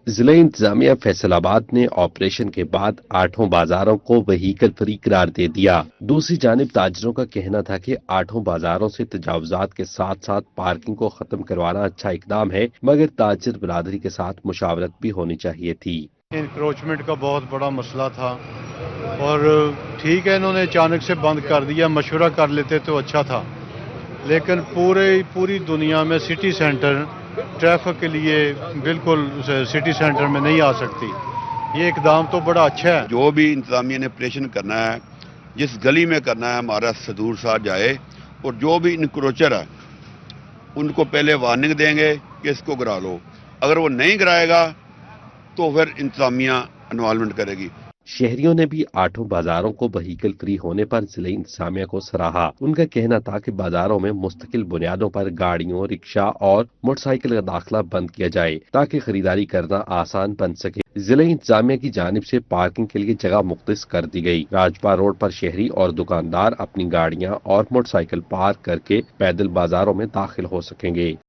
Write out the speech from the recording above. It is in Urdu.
ضلع انتظامیہ فیصل آباد نے آپریشن کے بعد 8 بازاروں کو وہیکل فری قرار دے دیا۔ دوسری جانب تاجروں کا کہنا تھا کہ 8 بازاروں سے تجاوزات کے ساتھ ساتھ پارکنگ کو ختم کروانا اچھا اقدام ہے، مگر تاجر برادری کے ساتھ مشاورت بھی ہونی چاہیے تھی۔ انکروچمنٹ کا بہت بڑا مسئلہ تھا اور ٹھیک ہے انہوں نے اچانک سے بند کر دیا، مشورہ کر لیتے تو اچھا تھا، لیکن پوری دنیا میں سٹی سینٹر ٹریفک کے لیے بالکل سٹی سینٹر میں نہیں آ سکتی۔ یہ اقدام تو بڑا اچھا ہے۔ جو بھی انتظامیہ نے آپریشن کرنا ہے، جس گلی میں کرنا ہے، ہمارا صدور ساتھ جائے اور جو بھی انکروچر ہے ان کو پہلے وارننگ دیں گے کہ اس کو گرا لو، اگر وہ نہیں گرائے گا تو پھر انتظامیہ انوالومنٹ کرے گی۔ شہریوں نے بھی 8 بازاروں کو وہیکل فری ہونے پر ضلع انتظامیہ کو سراہا۔ ان کا کہنا تھا کہ بازاروں میں مستقل بنیادوں پر گاڑیوں، رکشا اور موٹر سائیکل کا داخلہ بند کیا جائے تاکہ خریداری کرنا آسان بن سکے۔ ضلع انتظامیہ کی جانب سے پارکنگ کے لیے جگہ مختص کر دی گئی۔ راجپا روڈ پر شہری اور دکاندار اپنی گاڑیاں اور موٹر سائیکل پارک کر کے پیدل بازاروں میں داخل ہو سکیں گے۔